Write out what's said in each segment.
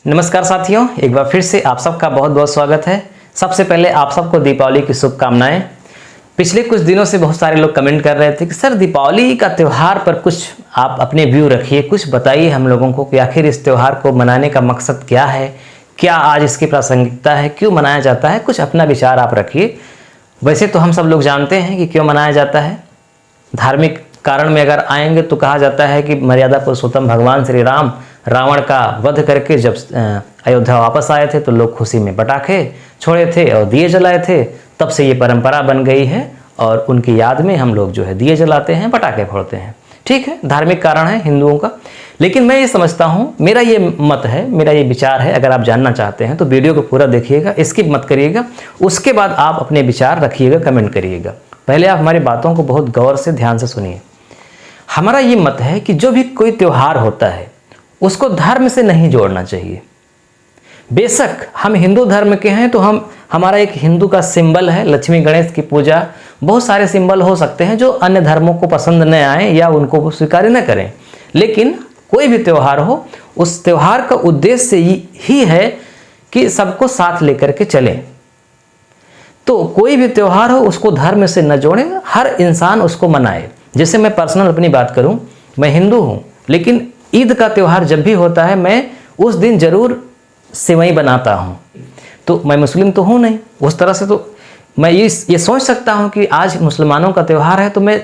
नमस्कार साथियों, एक बार फिर से आप सबका बहुत बहुत स्वागत है। सबसे पहले आप सबको दीपावली की शुभकामनाएं। पिछले कुछ दिनों से बहुत सारे लोग कमेंट कर रहे थे कि सर दीपावली का त्यौहार पर कुछ आप अपने व्यू रखिए, कुछ बताइए हम लोगों को कि आखिर इस त्यौहार को मनाने का मकसद क्या है, क्या आज इसकी प्रासंगिकता है, क्यों मनाया जाता है, कुछ अपना विचार आप रखिए। वैसे तो हम सब लोग जानते हैं कि क्यों मनाया जाता है। धार्मिक कारण में अगर आएंगे तो कहा जाता है कि मर्यादा पुरुषोत्तम भगवान श्री राम रावण का वध करके जब अयोध्या वापस आए थे तो लोग खुशी में पटाखे छोड़े थे और दिए जलाए थे। तब से ये परंपरा बन गई है और उनकी याद में हम लोग जो है दिए जलाते हैं, पटाखे फोड़ते हैं। ठीक है, धार्मिक कारण है हिंदुओं का। लेकिन मैं ये समझता हूँ, मेरा ये मत है, मेरा ये विचार है। अगर आप जानना चाहते हैं तो वीडियो को पूरा देखिएगा, स्किप मत करिएगा। उसके बाद आप अपने विचार रखिएगा, कमेंट करिएगा। पहले आप हमारी बातों को बहुत गौर से ध्यान से सुनिए। हमारा ये मत है कि जो भी कोई त्यौहार होता है उसको धर्म से नहीं जोड़ना चाहिए। बेशक हम हिंदू धर्म के हैं तो हमारा एक हिंदू का सिंबल है लक्ष्मी गणेश की पूजा। बहुत सारे सिंबल हो सकते हैं जो अन्य धर्मों को पसंद न आए या उनको स्वीकार न करें, लेकिन कोई भी त्यौहार हो उस त्यौहार का उद्देश्य ही है कि सबको साथ लेकर के चलें। तो कोई भी त्यौहार हो उसको धर्म से न जोड़ें, हर इंसान उसको मनाए। जैसे मैं पर्सनल अपनी बात करूं, मैं हिंदू हूं, लेकिन ईद का त्यौहार जब भी होता है मैं उस दिन जरूर सेवई बनाता हूं। तो मैं मुस्लिम तो हूं नहीं, उस तरह से तो मैं ये सोच सकता हूं कि आज मुसलमानों का त्यौहार है तो मैं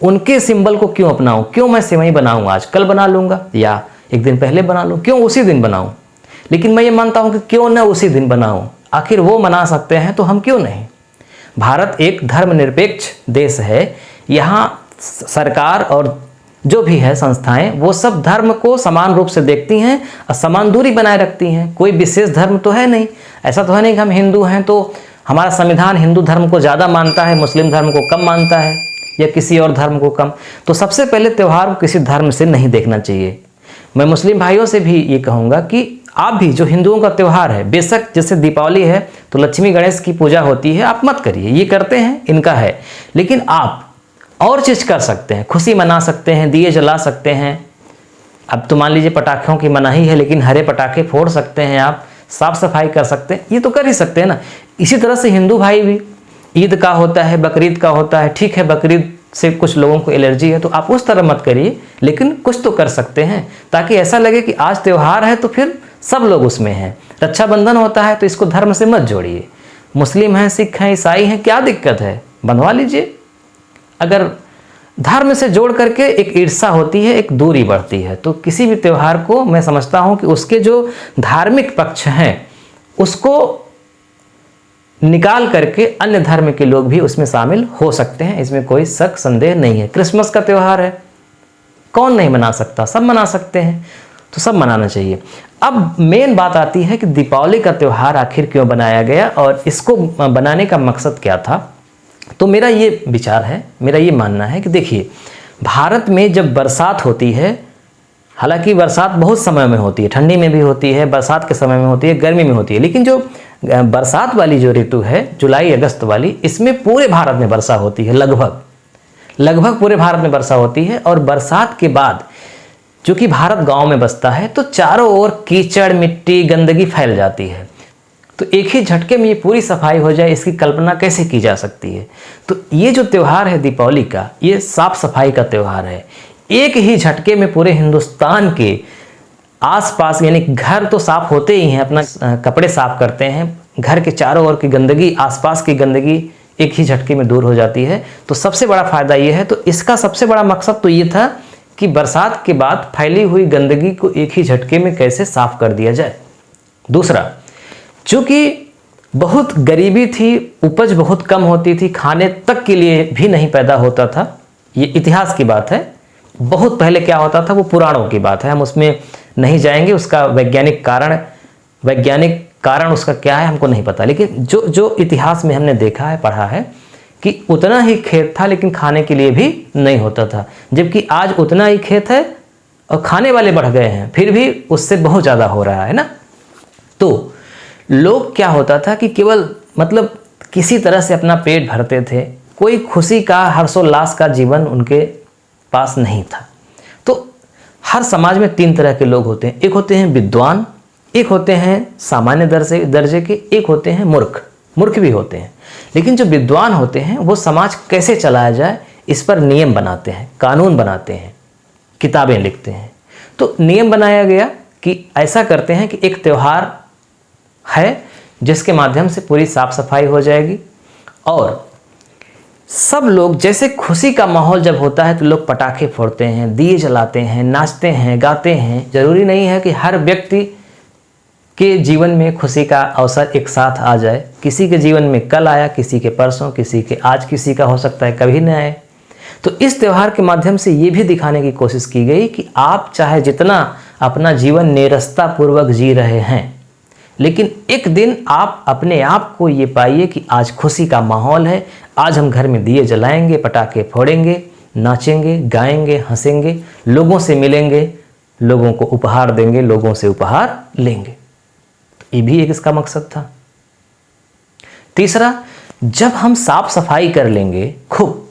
उनके सिंबल को क्यों अपनाऊं, क्यों मैं सेवई बनाऊं, आज कल बना लूंगा या एक दिन पहले बना लूं, क्यों उसी दिन बनाऊं। लेकिन मैं ये मानता हूं कि क्यों न उसी दिन बनाऊं, आखिर वो मना सकते हैं तो हम क्यों नहीं। भारत एक धर्मनिरपेक्ष देश है। यहाँ सरकार और जो भी है संस्थाएं वो सब धर्म को समान रूप से देखती हैं और समान दूरी बनाए रखती हैं। कोई विशेष धर्म तो है नहीं, ऐसा तो है नहीं कि हम हिंदू हैं तो हमारा संविधान हिंदू धर्म को ज़्यादा मानता है, मुस्लिम धर्म को कम मानता है या किसी और धर्म को कम। तो सबसे पहले त्यौहार को किसी धर्म से नहीं देखना चाहिए। मैं मुस्लिम भाइयों से भी ये कहूँगा कि आप भी जो हिंदुओं का त्यौहार है, बेशक जैसे दीपावली है तो लक्ष्मी गणेश की पूजा होती है, आप मत करिए, ये करते हैं इनका है। लेकिन आप और चीज़ कर सकते हैं, खुशी मना सकते हैं, दिए जला सकते हैं। अब तो मान लीजिए पटाखों की मनाही है, लेकिन हरे पटाखे फोड़ सकते हैं, आप साफ सफाई कर सकते हैं, ये तो कर ही सकते हैं ना। इसी तरह से हिंदू भाई भी, ईद का होता है, बकरीद का होता है। ठीक है, बकरीद से कुछ लोगों को एलर्जी है तो आप उस तरह मत करिए, लेकिन कुछ तो कर सकते हैं ताकि ऐसा लगे कि आज त्यौहार है तो फिर सब लोग उसमें हैं। रक्षाबंधन होता है तो इसको धर्म से मत जोड़िए। मुस्लिम हैं, सिख हैं, ईसाई हैं, क्या दिक्कत है, बनवा लीजिए। अगर धर्म से जोड़ करके एक ईर्ष्या होती है, एक दूरी बढ़ती है, तो किसी भी त्यौहार को मैं समझता हूं कि उसके जो धार्मिक पक्ष हैं उसको निकाल करके अन्य धर्म के लोग भी उसमें शामिल हो सकते हैं, इसमें कोई शक संदेह नहीं है। क्रिसमस का त्यौहार है, कौन नहीं मना सकता, सब मना सकते हैं, तो सब मनाना चाहिए। अब मेन बात आती है कि दीपावली का त्यौहार आखिर क्यों बनाया गया और इसको बनाने का मकसद क्या था। तो मेरा ये विचार है, मेरा ये मानना है कि देखिए, भारत में जब बरसात होती है, हालांकि बरसात बहुत समय में होती है, ठंडी में भी होती है, बरसात के समय में होती है, गर्मी में होती है, लेकिन जो बरसात वाली जो ऋतु है, जुलाई अगस्त वाली, इसमें पूरे भारत में वर्षा होती है, लगभग पूरे भारत में वर्षा होती है। और बरसात के बाद चूँकि भारत गाँव में बसता है तो चारों ओर कीचड़, मिट्टी, गंदगी फैल जाती है। तो एक ही झटके में ये पूरी सफाई हो जाए, इसकी कल्पना कैसे की जा सकती है। तो ये जो त्यौहार है दीपावली का, ये साफ सफाई का त्यौहार है। एक ही झटके में पूरे हिंदुस्तान के आसपास, यानी घर तो साफ होते ही हैं, अपना कपड़े साफ करते हैं, घर के चारों ओर की गंदगी, आसपास की गंदगी एक ही झटके में दूर हो जाती है। तो सबसे बड़ा फायदा ये है। तो इसका सबसे बड़ा मकसद तो ये था कि बरसात के बाद फैली हुई गंदगी को एक ही झटके में कैसे साफ कर दिया जाए। दूसरा, चूँकि बहुत गरीबी थी, उपज बहुत कम होती थी, खाने तक के लिए भी नहीं पैदा होता था। ये इतिहास की बात है, बहुत पहले क्या होता था वो पुराणों की बात है, हम उसमें नहीं जाएंगे। उसका वैज्ञानिक कारण उसका क्या है हमको नहीं पता, लेकिन जो इतिहास में हमने देखा है, पढ़ा है कि उतना ही खेत था लेकिन खाने के लिए भी नहीं होता था। जबकि आज उतना ही खेत है और खाने वाले बढ़ गए हैं, फिर भी उससे बहुत ज़्यादा हो रहा है ना। तो लोग क्या होता था कि केवल मतलब किसी तरह से अपना पेट भरते थे, कोई खुशी का, हर्षोल्लास का जीवन उनके पास नहीं था। तो हर समाज में तीन तरह के लोग होते हैं। एक होते हैं विद्वान, एक होते हैं सामान्य दर्जे के, एक होते हैं मूर्ख भी होते हैं। लेकिन जो विद्वान होते हैं वो समाज कैसे चलाया जाए इस पर नियम बनाते हैं, कानून बनाते हैं, किताबें लिखते हैं। तो नियम बनाया गया कि ऐसा करते हैं कि एक त्यौहार है जिसके माध्यम से पूरी साफ सफाई हो जाएगी और सब लोग, जैसे खुशी का माहौल जब होता है तो लोग पटाखे फोड़ते हैं, दिए जलाते हैं, नाचते हैं, गाते हैं। जरूरी नहीं है कि हर व्यक्ति के जीवन में खुशी का अवसर एक साथ आ जाए। किसी के जीवन में कल आया, किसी के परसों, किसी के आज, किसी का हो सकता है कभी न आए। तो इस त्यौहार के माध्यम से ये भी दिखाने की कोशिश की गई कि आप चाहे जितना अपना जीवन निरस्ता पूर्वक जी रहे हैं, लेकिन एक दिन आप अपने आप को ये पाइए कि आज खुशी का माहौल है, आज हम घर में दिए जलाएंगे, पटाखे फोड़ेंगे, नाचेंगे, गाएंगे, हंसेंगे, लोगों से मिलेंगे, लोगों को उपहार देंगे, लोगों से उपहार लेंगे। ये भी एक इसका मकसद था। तीसरा, जब हम साफ सफाई कर लेंगे खूब,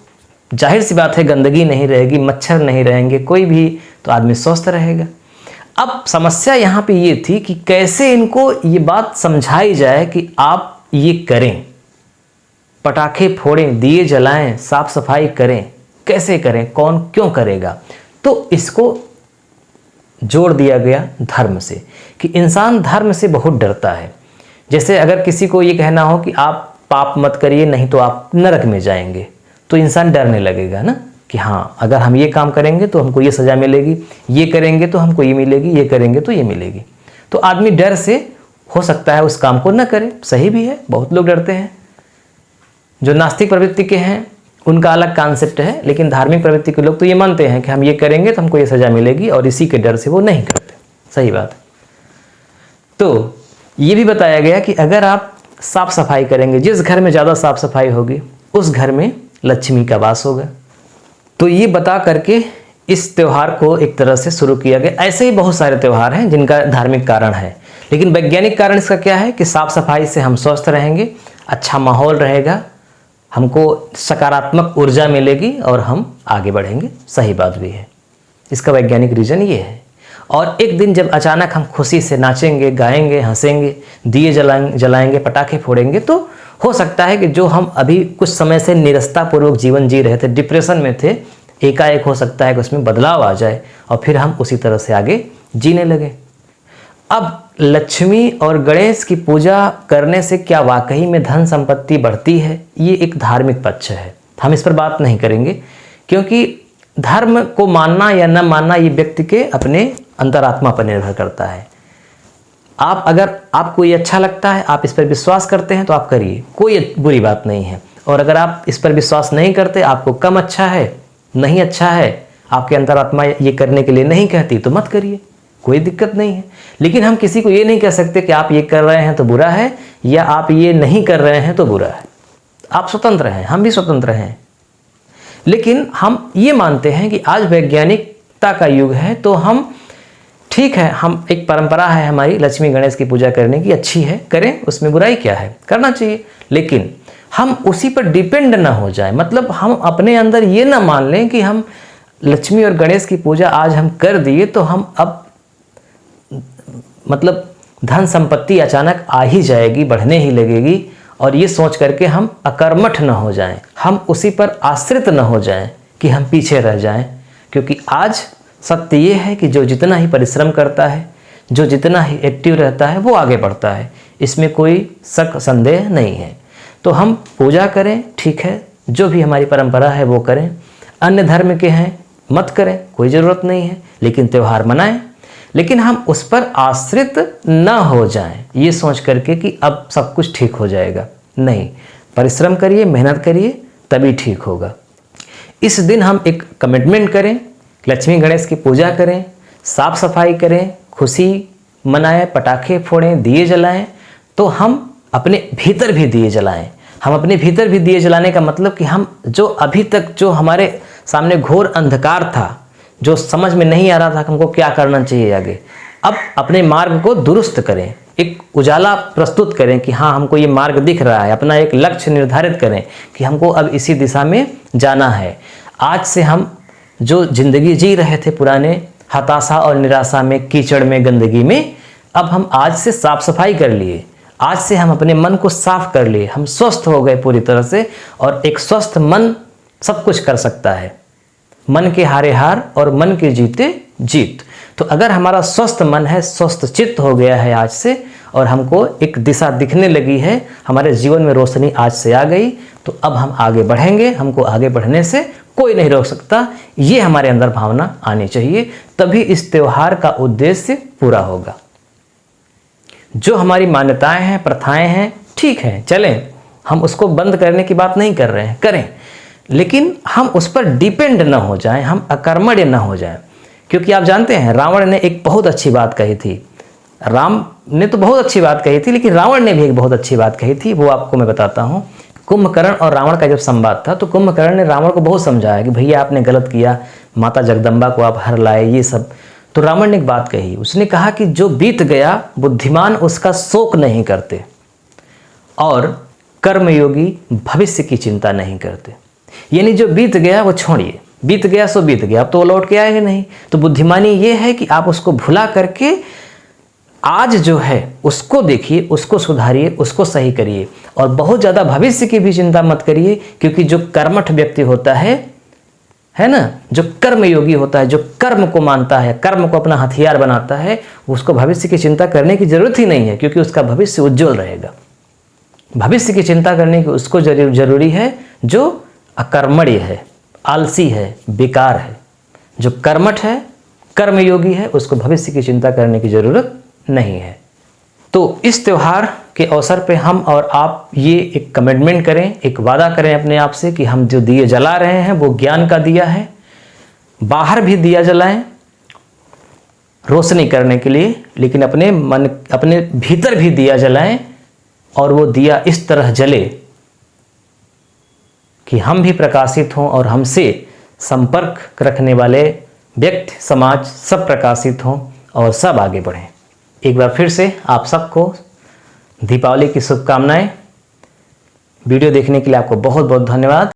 जाहिर सी बात है गंदगी नहीं रहेगी, मच्छर नहीं रहेंगे, कोई भी, तो आदमी स्वस्थ रहेगा। अब समस्या यहाँ पे ये थी कि कैसे इनको ये बात समझाई जाए कि आप ये करें, पटाखे फोड़ें, दिए जलाएं, साफ सफाई करें। कैसे करें, कौन क्यों करेगा? तो इसको जोड़ दिया गया धर्म से कि इंसान धर्म से बहुत डरता है। जैसे अगर किसी को ये कहना हो कि आप पाप मत करिए नहीं तो आप नरक में जाएंगे, तो इंसान डरने लगेगा ना कि हाँ, अगर हम ये काम करेंगे तो हमको ये सज़ा मिलेगी, ये करेंगे तो हमको ये मिलेगी, ये करेंगे तो ये मिलेगी। तो आदमी डर से हो सकता है उस काम को न करे। सही भी है, बहुत लोग डरते हैं। जो नास्तिक प्रवृत्ति के हैं उनका अलग कॉन्सेप्ट है, लेकिन धार्मिक प्रवृत्ति के लोग तो ये मानते हैं कि हम ये करेंगे तो हमको ये सज़ा मिलेगी, और इसी के डर से वो नहीं करते। सही बात है। तो ये भी बताया गया कि अगर आप साफ सफाई करेंगे, जिस घर में ज़्यादा साफ सफाई होगी उस घर में लक्ष्मी का वास होगा। तो ये बता करके इस त्यौहार को एक तरह से शुरू किया गया। ऐसे ही बहुत सारे त्यौहार हैं जिनका धार्मिक कारण है, लेकिन वैज्ञानिक कारण इसका क्या है कि साफ सफाई से हम स्वस्थ रहेंगे, अच्छा माहौल रहेगा, हमको सकारात्मक ऊर्जा मिलेगी और हम आगे बढ़ेंगे। सही बात भी है, इसका वैज्ञानिक रीज़न ये है। और एक दिन जब अचानक हम खुशी से नाचेंगे, गाएंगे, हंसेंगे, दिए जलाएंगे, पटाखे फोड़ेंगे, तो हो सकता है कि जो हम अभी कुछ समय से निरस्तापूर्वक जीवन जी रहे थे, डिप्रेशन में थे, एकाएक हो सकता है कि उसमें बदलाव आ जाए और फिर हम उसी तरह से आगे जीने लगे। अब लक्ष्मी और गणेश की पूजा करने से क्या वाकई में धन संपत्ति बढ़ती है? ये एक धार्मिक पक्ष है, हम इस पर बात नहीं करेंगे, क्योंकि धर्म को मानना या न मानना ये व्यक्ति के अपने अंतरात्मा पर निर्भर करता है। आप अगर आपको ये अच्छा लगता है, आप इस पर विश्वास करते हैं तो आप करिए, कोई बुरी बात नहीं है। और अगर आप इस पर विश्वास नहीं करते, आपको कम अच्छा है, नहीं अच्छा है, आपके अंतरात्मा ये करने के लिए नहीं कहती, तो मत करिए, कोई दिक्कत नहीं है। लेकिन हम किसी को ये नहीं कह सकते कि आप ये कर रहे हैं तो बुरा है या आप ये नहीं कर रहे हैं तो बुरा है। आप स्वतंत्र हैं, हम भी स्वतंत्र हैं। लेकिन हम ये मानते हैं कि आज वैज्ञानिकता का युग है, तो हम ठीक है, हम एक परंपरा है हमारी लक्ष्मी गणेश की पूजा करने की, अच्छी है, करें, उसमें बुराई क्या है, करना चाहिए। लेकिन हम उसी पर डिपेंड ना हो जाए, मतलब हम अपने अंदर ये ना मान लें कि हम लक्ष्मी और गणेश की पूजा आज हम कर दिए तो हम अब मतलब धन संपत्ति अचानक आ ही जाएगी, बढ़ने ही लगेगी, और ये सोच करके हम अकर्मठ न हो जाएं, हम उसी पर आश्रित न हो जाएं कि हम पीछे रह जाएं। क्योंकि आज सत्य ये है कि जो जितना ही परिश्रम करता है, जो जितना ही एक्टिव रहता है, वो आगे बढ़ता है, इसमें कोई शक संदेह नहीं है। तो हम पूजा करें, ठीक है, जो भी हमारी परंपरा है वो करें, अन्य धर्म के हैं मत करें, कोई ज़रूरत नहीं है, लेकिन त्यौहार मनाएं, लेकिन हम उस पर आश्रित न हो जाएं ये सोच करके कि अब सब कुछ ठीक हो जाएगा। नहीं, परिश्रम करिए, मेहनत करिए, तभी ठीक होगा। इस दिन हम एक कमिटमेंट करें, लक्ष्मी गणेश की पूजा करें, साफ सफाई करें, खुशी मनाएं, पटाखे फोड़ें, दिए जलाएं। तो हम अपने भीतर भी दिए जलाएं। हम अपने भीतर भी दिए जलाने का मतलब कि हम जो अभी तक जो हमारे सामने घोर अंधकार था, जो समझ में नहीं आ रहा था कि हमको क्या करना चाहिए आगे, अब अपने मार्ग को दुरुस्त करें, एक उजाला प्रस्तुत करें कि हाँ, हमको ये मार्ग दिख रहा है, अपना एक लक्ष्य निर्धारित करें कि हमको अब इसी दिशा में जाना है। आज से हम जो जिंदगी जी रहे थे पुराने हताशा और निराशा में, कीचड़ में, गंदगी में, अब हम आज से साफ सफाई कर लिए, आज से हम अपने मन को साफ कर लिए, हम स्वस्थ हो गए पूरी तरह से। और एक स्वस्थ मन सब कुछ कर सकता है। मन के हारे हार और मन के जीते जीत। तो अगर हमारा स्वस्थ मन है, स्वस्थ चित्त हो गया है आज से, और हमको एक दिशा दिखने लगी है, हमारे जीवन में रोशनी आज से आ गई, तो अब हम आगे बढ़ेंगे। हमको आगे बढ़ने से कोई नहीं रोक सकता, ये हमारे अंदर भावना आनी चाहिए। तभी इस त्योहार का उद्देश्य पूरा होगा। जो हमारी मान्यताएं हैं, प्रथाएं हैं, ठीक है, चलें, हम उसको बंद करने की बात नहीं कर रहे हैं, करें, लेकिन हम उस पर डिपेंड न हो जाएं, हम अकर्मण्य न हो जाएं। क्योंकि आप जानते हैं रावण ने एक बहुत अच्छी बात कही थी। राम ने तो बहुत अच्छी बात कही थी, लेकिन रावण ने भी एक बहुत अच्छी बात कही थी, वो आपको मैं बताता हूँ। कुंभकर्ण और रावण का जब संवाद था तो कुंभकर्ण ने रावण को बहुत समझाया कि भैया आपने गलत किया, माता जगदम्बा को आप हर लाए, ये सब। तो रावण ने एक बात कही, उसने कहा कि जो बीत गया बुद्धिमान उसका शोक नहीं करते, और कर्मयोगी भविष्य की चिंता नहीं करते। यानी जो बीत गया वो छोड़िए, बीत गया सो बीत गया, अब तो वो लौट के आएगा नहीं। तो बुद्धिमानी ये है कि आप उसको भुला करके आज जो है उसको देखिए, उसको सुधारिए, उसको सही करिए, और बहुत ज़्यादा भविष्य की भी चिंता मत करिए। क्योंकि जो कर्मठ व्यक्ति होता है ना, जो कर्मयोगी होता है, जो कर्म को मानता है, कर्म को अपना हथियार बनाता है, उसको भविष्य की चिंता करने की जरूरत ही नहीं है, क्योंकि उसका भविष्य उज्जवल रहेगा। भविष्य की चिंता करने की उसको जरूरी है जो अकर्मण्य है, आलसी है, बेकार है। जो कर्मठ है, कर्मयोगी है, उसको भविष्य की चिंता करने की जरूरत नहीं है। तो इस त्यौहार के अवसर पे हम और आप ये एक कमिटमेंट करें, एक वादा करें अपने आप से कि हम जो दिए जला रहे हैं वो ज्ञान का दिया है। बाहर भी दिया जलाएं रोशनी करने के लिए, लेकिन अपने भीतर भी दिया जलाएं, और वो दिया इस तरह जले कि हम भी प्रकाशित हों और हमसे संपर्क रखने वाले व्यक्ति, समाज सब प्रकाशित हों और सब आगे बढ़ें। एक बार फिर से आप सबको दीपावली की शुभकामनाएं। वीडियो देखने के लिए आपको बहुत बहुत धन्यवाद।